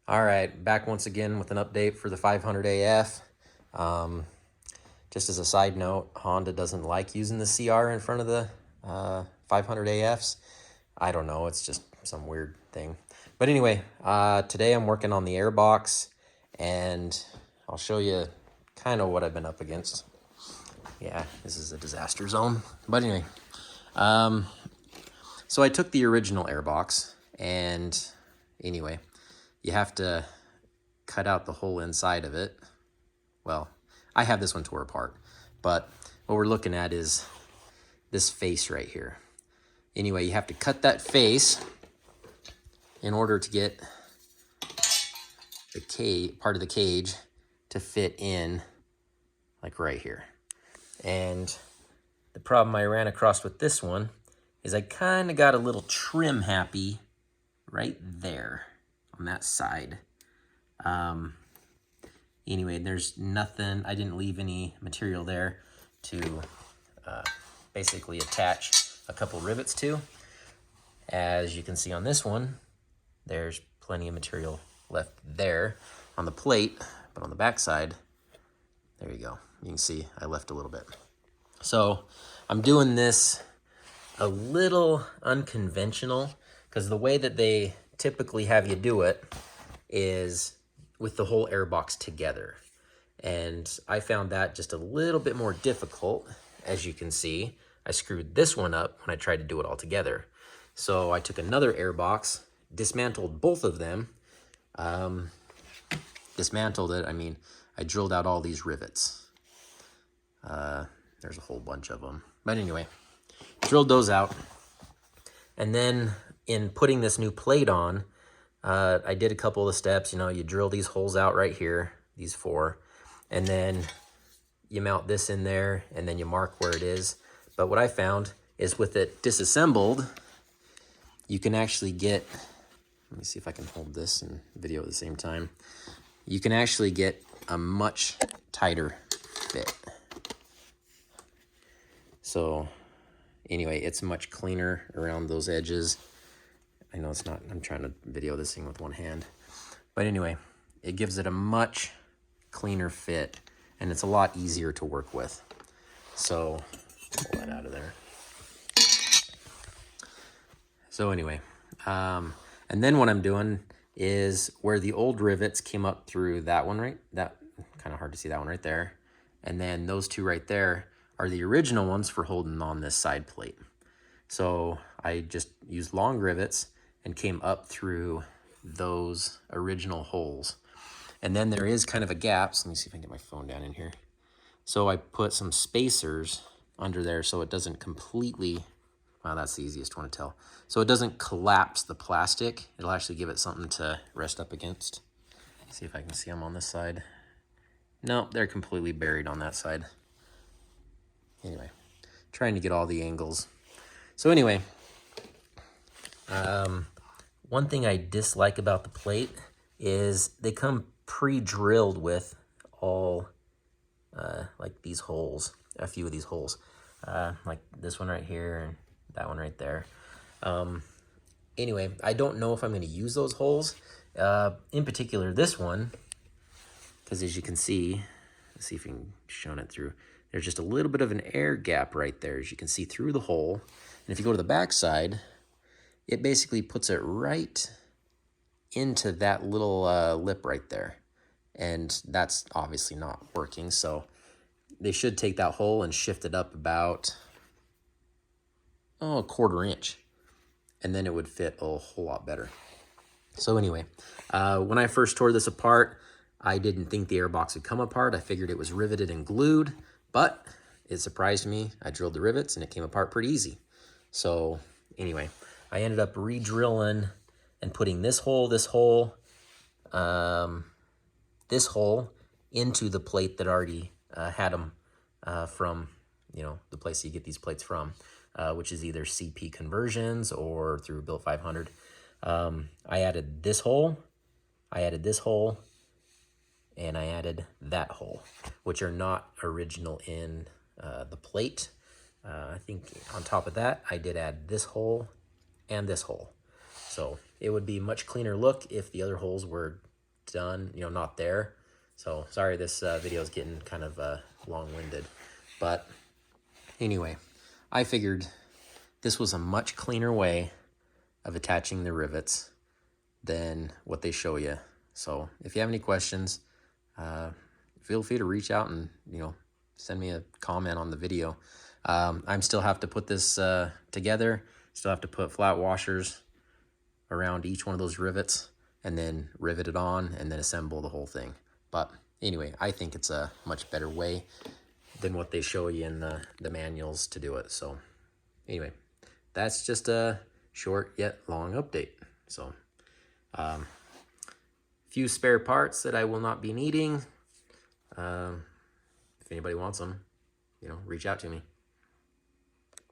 All right, back once again with an update for the 500 AF. Just as a side note, Honda doesn't like using the CR in front of the 500 AFs. I don't know, it's just some weird thing. But anyway, today I'm working on the airbox, and I'll show you kind of what I've been up against. Yeah, this is a disaster zone. But anyway, so I took the original airbox, and anyway, you have to cut out the whole inside of it. Well, I have this one tore apart, but what we're looking at is this face right here. Anyway, you have to cut that face in order to get the part of the cage to fit in like right here. And the problem I ran across with this one is I kind of got a little trim happy right there on that side. Anyway, there's nothing, I didn't leave any material there to basically attach a couple rivets to. As you can see on this one, there's plenty of material left there on the plate, but on the back side, there you go. You can see I left a little bit. So I'm doing this a little unconventional because the way that they typically have you do it is with the whole airbox together. And I found that just a little bit more difficult. As you can see, I screwed this one up when I tried to do it all together. So I took another airbox, dismantled both of them. Dismantled it, I mean, I drilled out all these rivets. There's a whole bunch of them. But anyway, drilled those out. And then in putting this new plate on, I did a couple of the steps. You know, you drill these holes out right here, these 4, and then you mount this in there, and then you mark where it is. But what I found is with it disassembled, you can actually get, let me see if I can hold this and video at the same time. You can actually get a much tighter fit. So anyway, it's much cleaner around those edges. I know it's not, I'm trying to video this thing with one hand. But anyway, it gives it a much cleaner fit, and it's a lot easier to work with. So, pull that out of there. So anyway, and then what I'm doing is where the old rivets came up through that one, right? That, kind of hard to see that one right there. And then those 2 right there are the original ones for holding on this side plate. So I just used long rivets and came up through those original holes. And then there is kind of a gap. So let me see if I can get my phone down in here. So I put some spacers under there so it doesn't completely, well, that's the easiest one to tell. So it doesn't collapse the plastic. It'll actually give it something to rest up against. See if I can see them on this side. No, they're completely buried on that side. Anyway, trying to get all the angles. So anyway, one thing I dislike about the plate is they come pre-drilled with all like these holes, a few of these holes, like this one right here and that one right there. Anyway, I don't know if I'm going to use those holes. In particular, this one, because as you can see, let's see if we can shine it through. There's just a little bit of an air gap right there, as you can see through the hole. And if you go to the back side, it basically puts it right into that little lip right there. And that's obviously not working. So they should take that hole and shift it up about, a 1/4 inch. And then it would fit a whole lot better. So anyway, when I first tore this apart, I didn't think the airbox would come apart. I figured it was riveted and glued, but it surprised me. I drilled the rivets and it came apart pretty easy. So anyway, I ended up re-drilling and putting this hole into the plate that already had them from, you know, the place you get these plates from, which is either CP Conversions or through Built 500. I added this hole, and I added that hole, which are not original in the plate. I think on top of that, I did add this hole and this hole. So it would be much cleaner look if the other holes were done, you know, not there. So sorry, this video is getting kind of long-winded. But anyway, I figured this was a much cleaner way of attaching the rivets than what they show you. So if you have any questions, feel free to reach out and, you know, send me a comment on the video. I'm still have to put this together. Still have to put flat washers around each one of those rivets and then rivet it on and then assemble the whole thing. But anyway, I think it's a much better way than what they show you in the manuals to do it. So anyway, that's just a short yet long update. So few spare parts that I will not be needing. If anybody wants them, you know, reach out to me.